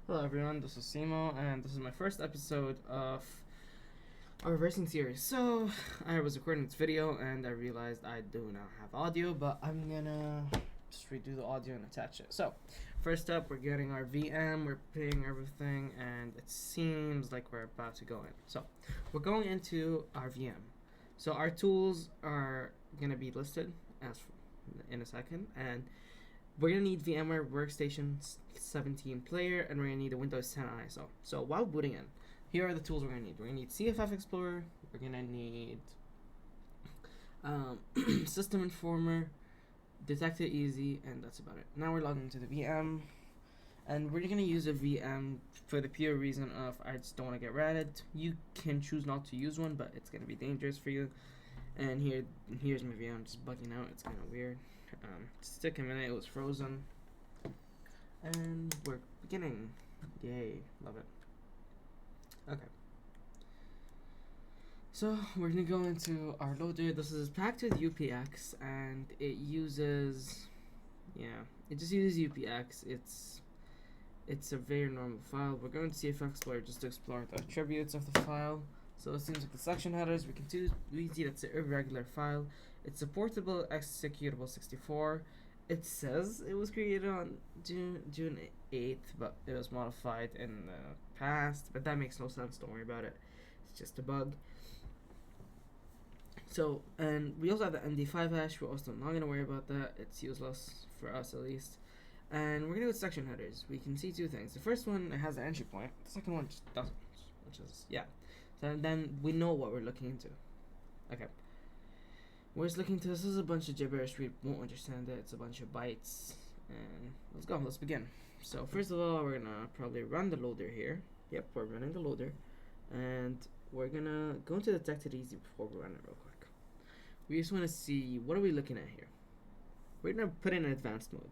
Hello everyone, this is Simo, and this is my first episode of our reversing series. So, I was recording this video and I realized I do not have audio, but I'm gonna just redo the audio and attach it. So, first up, we're getting our VM, we're putting everything, and it seems like we're about to go in. So, we're going into our VM. So, our tools are gonna be listed as in a second, and we're gonna need VMware Workstation 17 player, and we're gonna need a Windows 10 ISO. So while booting in, here are the tools we're gonna need. We're gonna need CFF Explorer. We're gonna need System Informer, Detected Easy, and that's about it. Now we're logging into the VM, and we're gonna use a VM for the pure reason of I just don't want to get ratted. You can choose not to use one, but it's gonna be dangerous for you. And here's my VM just bugging out. It's kind of weird. Just took a minute. It was frozen. And we're beginning. Yay, love it. Okay. So we're gonna go into our loader. This is packed with UPX, and it uses, it just uses UPX. It's a very normal file. We're going to CFF Explorer just to explore the attributes of the file. So it seems like the section headers, we see that's an irregular file. It's supportable executable 64. It says it was created on June 8th, but it was modified in the past. But that makes no sense. Don't worry about it. It's just a bug. So, and we also have the MD5 hash. We're also not going to worry about that. It's useless for us at least. And we're going to go with section headers. We can see two things. The first one, it has an entry point. The second one just doesn't, which is, So then we know what we're looking into. Okay. We're just looking into this is a bunch of gibberish. We won't understand it. It's a bunch of bytes. And let's go. Let's begin. So first of all, we're gonna probably run the loader here. Yep, we're running the loader. And we're gonna go into Detected Easy before we run it real quick. We just want to see, what are we looking at here? We're gonna put in advanced mode.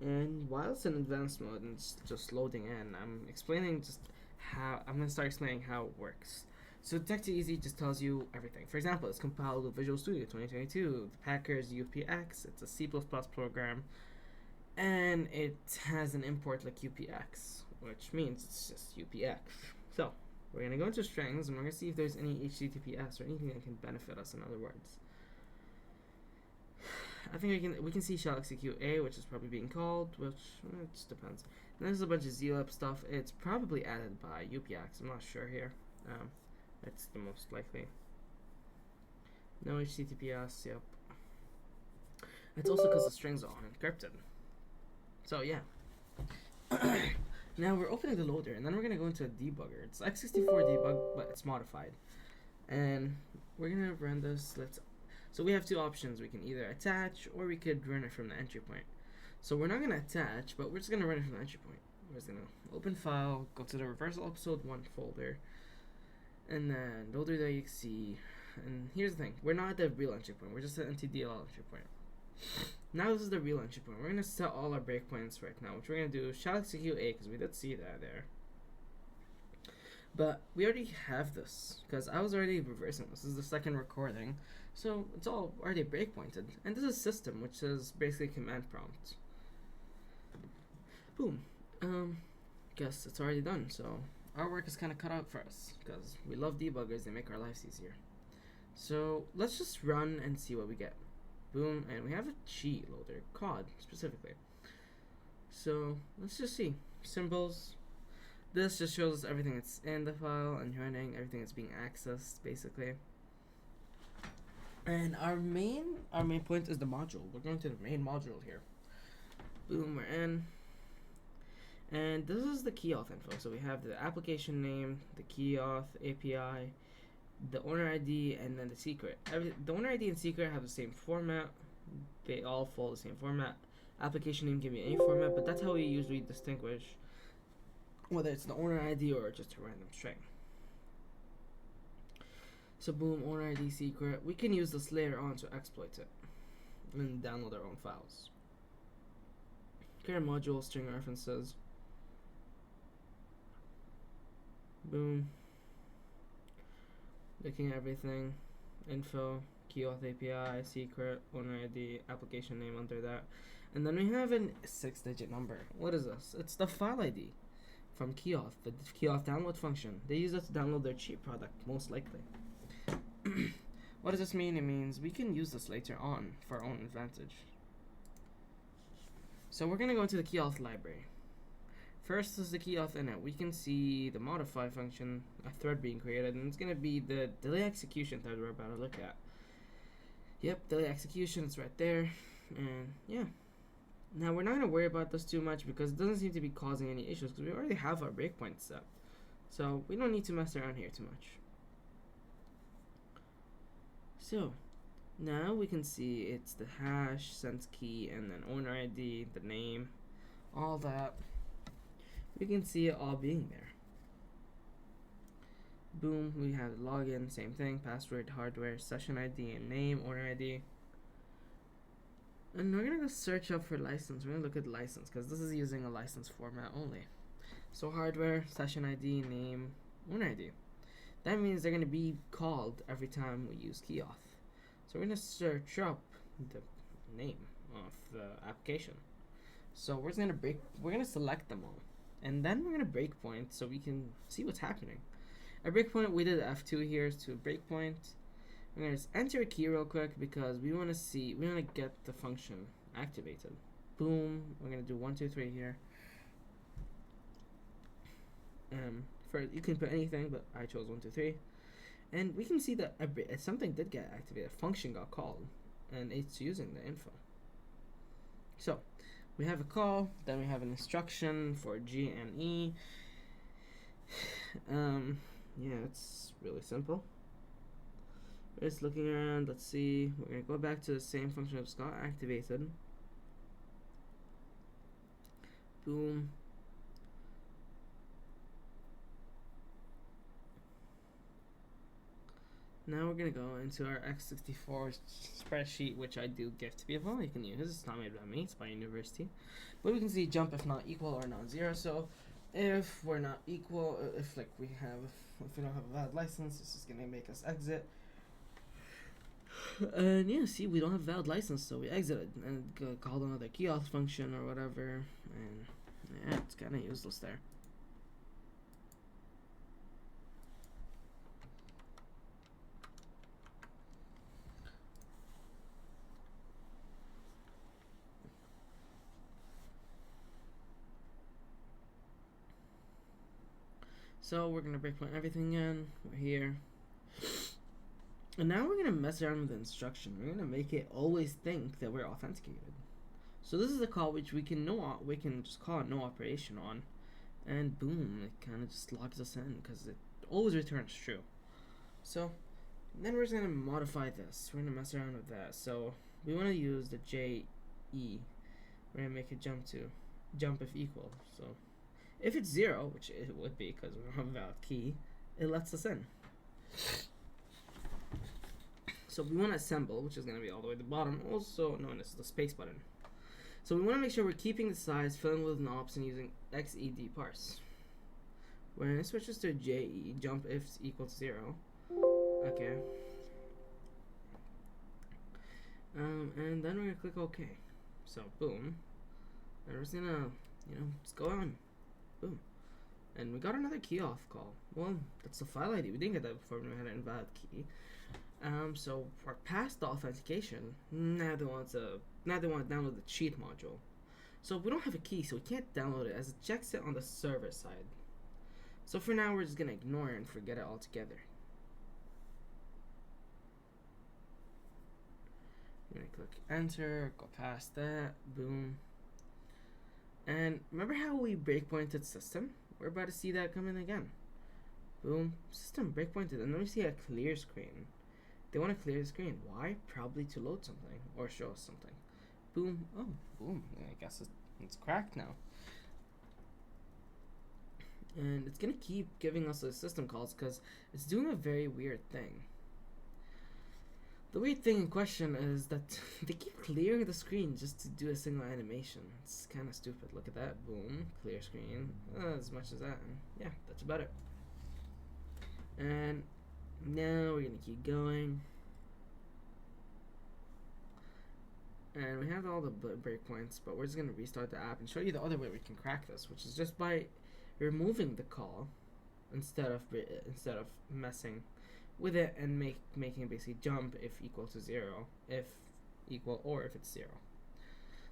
And while it's in advanced mode and it's just loading in, I'm gonna start explaining how it works. So Detected Easy just tells you everything. For example, it's compiled with Visual Studio 2022, the Packers UPX, it's a C++ program, and it has an import like UPX, which means it's just UPX. So we're gonna go into strings and we're gonna see if there's any HTTPS or anything that can benefit us, in other words. I think we can see shell execute A, which is probably being called, which it just depends. And there's a bunch of zlib stuff. It's probably added by UPX. I'm not sure here. That's the most likely. No HTTPS. Yep. It's also because the strings are unencrypted. So yeah. Now we're opening the loader, and then we're gonna go into a debugger. It's x64 debug, but it's modified. And we're gonna run this. So we have two options. We can either attach or we could run it from the entry point. So we're not going to attach, but we're just going to run it from the entry point. We're just going to open file, go to the reversal episode 1 folder, and then loader.exe. And here's the thing. We're not at the real entry point. We're just at NTDLL entry point. Now this is the real entry point. We're going to set all our breakpoints right now, which we're going to do shall execute A, because we did see that there. But we already have this, because I was already reversing this. This is the second recording. So it's all already breakpointed. And this is system, which is basically command prompt. Boom. Guess it's already done. So our work is kind of cut out for us, because we love debuggers. They make our lives easier. So let's just run and see what we get. Boom. And we have a cheat loader, COD specifically. So let's just see. Symbols. This just shows us everything that's in the file and running, everything that's being accessed, basically. And our main point is the module. We're going to the main module here. Boom, we're in. And this is the key auth info. So we have the application name, the key auth API, the owner ID, and then the secret. The owner ID and secret have the same format. They all follow the same format. Application name can be any format, but that's how we usually distinguish whether it's the owner ID or just a random string. So boom, owner ID secret. We can use this later on to exploit it and download our own files. Current module, string references. Boom. Looking at everything. Info, key auth API, secret, owner ID, application name under that. And then we have a 6-digit number. What is this? It's the file ID from Kioth, the Kioth download function. They use it to download their cheap product, most likely. What does this mean? It means we can use this later on for our own advantage. So we're gonna go into the Kioth library. First is the Kioth init. We can see the modify function, a thread being created, and it's gonna be the delay execution thread we're about to look at. Yep, delay execution, it's right there, and yeah. Now we're not gonna worry about this too much because it doesn't seem to be causing any issues because we already have our breakpoint set. So we don't need to mess around here too much. So now we can see it's the hash, sense key, and then owner ID, the name, all that. We can see it all being there. Boom, we have login, same thing, password, hardware, session ID, and name, owner ID. And we're gonna go search up for license. We're gonna look at license because this is using a license format only. So hardware, session ID, name, owner ID. That means they're gonna be called every time we use Kioth. So we're gonna search up the name of the application. So we're gonna select them all, and then we're gonna breakpoint so we can see what's happening. At breakpoint, we did F2 here to breakpoint. We're gonna just enter a key real quick because we wanna get the function activated. Boom. We're gonna do 1, 2, 3 here. You can put anything, but I chose 1, 2, 3. And we can see that something did get activated. A function got called, and it's using the info. So we have a call, then we have an instruction for G and E. Yeah, it's really simple. We're just looking around. Let's see. We're gonna go back to the same function that got activated. Boom. Now we're gonna go into our x64 spreadsheet, which I do give to people. You can use. It's not made by me. It's by university. But we can see jump if not equal or non-zero. So if we're not equal, if we don't have a valid license, this is gonna make us exit. And yeah, see, we don't have a valid license, so we exited and called another Kioth function or whatever. And yeah, it's kind of useless there. So we're gonna breakpoint everything again. We're here. And now we're gonna mess around with the instruction. We're gonna make it always think that we're authenticated. So this is a call which we can just call no operation on, and boom, it kind of just logs us in because it always returns true. So then we're just gonna modify this. We're gonna mess around with that. So we want to use the JE. We're gonna make it jump if equal. So if it's 0, which it would be because we don't have a valid key, it lets us in. So we want to assemble, which is going to be all the way at the bottom, also known as the space button. So we want to make sure we're keeping the size, filling with ops, and using XED parse. When it switches to JE, jump if equal to 0. Okay. And then we're going to click OK. So boom. And we're just going to, just go on. Boom. And we got another Kioth call. Well, that's the file ID. We didn't get that before when we had an invalid key. So we're past the authentication. Now they want to download the cheat module. So we don't have a key, so we can't download it as it checks it on the server side. So for now, we're just gonna ignore it and forget it altogether. I'm gonna click enter, go past that, boom. And remember how we breakpointed system? We're about to see that come in again. Boom, system breakpointed, and then we see a clear screen. They want to clear the screen. Why? Probably to load something or show us something. Boom. Oh, boom. I guess it's cracked now. And it's going to keep giving us the system calls because it's doing a very weird thing. The weird thing in question is that they keep clearing the screen just to do a single animation. It's kind of stupid. Look at that. Boom. Clear screen. As much as that. And yeah, that's about it. And now we're going to keep going. And we have all the breakpoints, but we're just gonna restart the app and show you the other way we can crack this, which is just by removing the call instead of messing with it and making it basically jump if equal to 0, if equal, or if it's 0.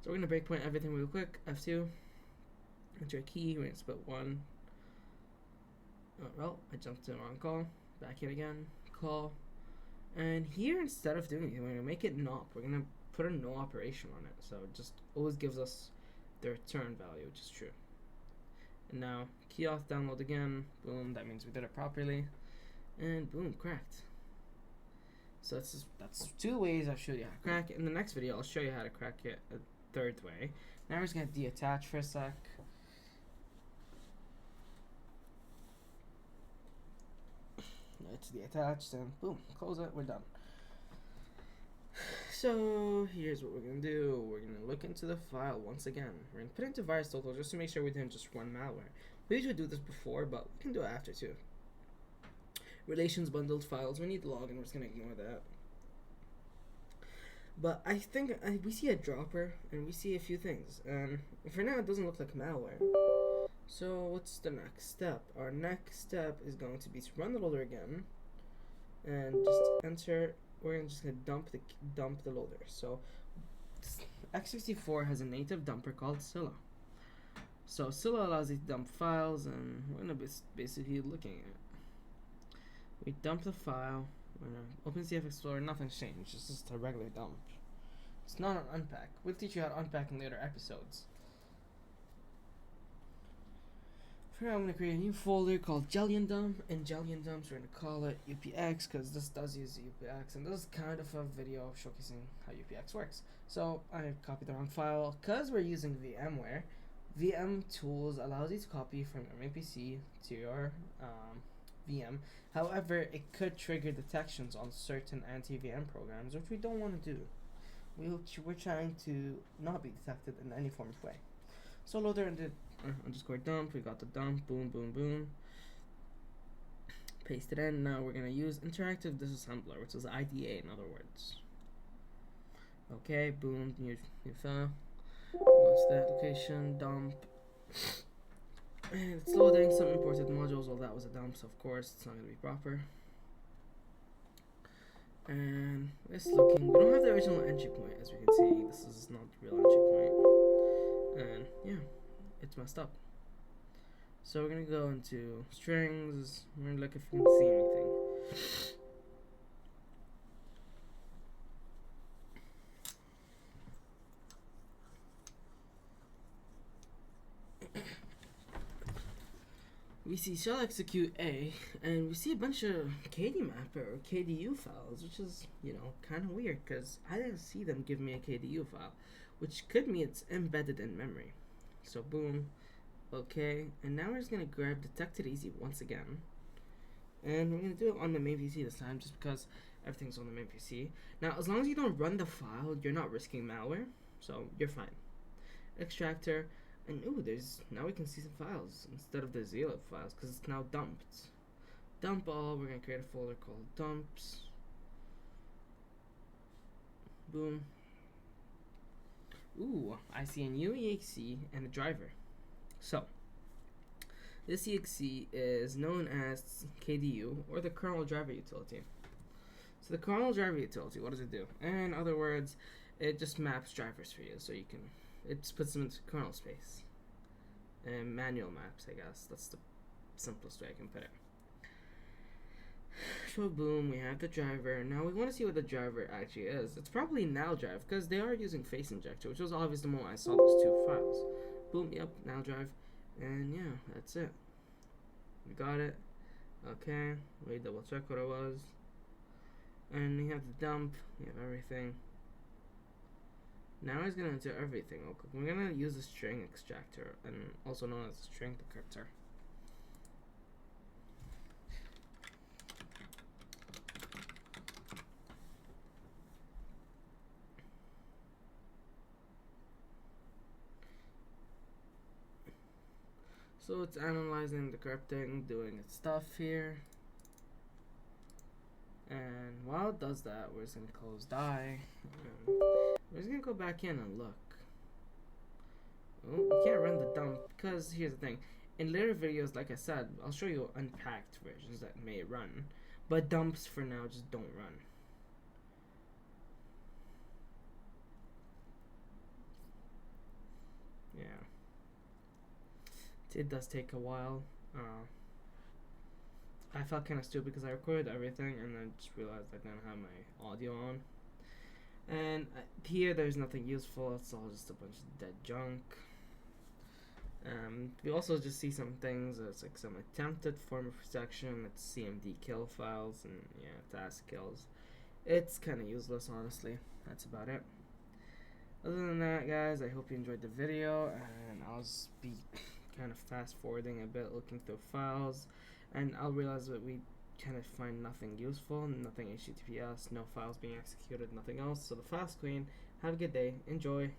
So we're gonna breakpoint everything real quick. F2. Enter a key. We're gonna split 1. Oh well, I jumped to the wrong call. Back in again. Call. And here, instead of doing anything, we're gonna make it NOP. We're gonna put a no operation on it, so it just always gives us the return value, which is true. And now key auth download again. Boom, that means we did it properly. And boom, cracked. So that's 2 ways I've showed you how to crack it. In the next video, I'll show you how to crack it a 3rd way. Now we're just gonna deattach for a sec. It's deattached, and boom, close it, we're done. So here's what we're gonna do. We're gonna look into the file once again. We're gonna put it into VirusTotal just to make sure we didn't just run malware. We usually do this before, but we can do it after too. Relations bundled files. We need the login. We're just gonna ignore that. But I think we see a dropper and we see a few things. And for now, it doesn't look like malware. So what's the next step? Our next step is going to be to run the loader again and just enter. We're just gonna dump the loader. So x64 has a native dumper called Scylla. So Scylla allows you to dump files, and we're gonna be basically looking at it. We dump the file. We're gonna open CF Explorer. Nothing's changed. It's just a regular dump. It's not an unpack. We'll teach you how to unpack in later episodes. For now, I'm going to create a new folder called Jellion Dump. In Jellion Dumps, we're going to call it UPX because this does use UPX. And this is kind of a video showcasing how UPX works. So I copied the wrong file because we're using VMware. VM Tools allows you to copy from your main PC to your VM. However, it could trigger detections on certain anti-VM programs, which we don't want to do. We're trying to not be detected in any form of way. So loader and did underscore dump. We got the dump. Boom, boom, boom. Paste it in. Now we're gonna use interactive disassembler, which is IDA in other words. Okay. Boom. New file. Go to that location. Dump. And it's loading some imported modules. Well, that was a dump, so of course it's not gonna be proper. And it's looking. We don't have the original entry point, as we can see. This is not the real entry point. And yeah, it's messed up. So we're gonna go into strings. We're gonna look if we can see anything. We see shell execute A, and we see a bunch of KD mapper or KDU files, which is, kind of weird because I didn't see them give me a KDU file, which could mean it's embedded in memory. So boom, okay, and now we're just gonna grab detected easy once again, and we're gonna do it on the main PC this time, just because everything's on the main PC. Now, as long as you don't run the file, you're not risking malware, so you're fine. Extractor. And now we can see some files instead of the zlib files because it's now dumped. Dump all. We're gonna create a folder called dumps. Boom. Ooh, I see a new exe and a driver. So this exe is known as KDU, or the kernel driver utility. So the kernel driver utility, what does it do? In other words, it just maps drivers for you, so you can. It puts them into kernel space. And manual maps, I guess. That's the simplest way I can put it. So boom, we have the driver. Now we want to see what the driver actually is. It's probably NowDrive, because they are using Face Injector, which was obvious the moment I saw those 2 files. Boom, yep, NowDrive. And yeah, that's it. We got it. Okay, we double check what it was. And we have the dump, we have everything. Now it's gonna enter everything. Okay. We're gonna use a string extractor, and also known as a string decryptor. So it's analyzing, decrypting, doing its stuff here. And while it does that, we're just gonna close die. We're just gonna go back in and look. Oh, you can't run the dump because here's the thing. In later videos, like I said, I'll show you unpacked versions that may run, but dumps for now just don't run. Yeah, it does take a while. I felt kind of stupid because I recorded everything and then just realized I didn't have my audio on. And here there's nothing useful, it's all just a bunch of dead junk. We also just see some things, it's like some attempted form of protection, it's CMD kill files, and yeah, task kills. It's kind of useless, honestly. That's about it. Other than that, guys, I hope you enjoyed the video, and I'll just be kind of fast forwarding a bit, looking through files, and I'll realize that we kind of find nothing useful, nothing HTTPS, no files being executed, nothing else. So the file's clean. Have a good day. Enjoy.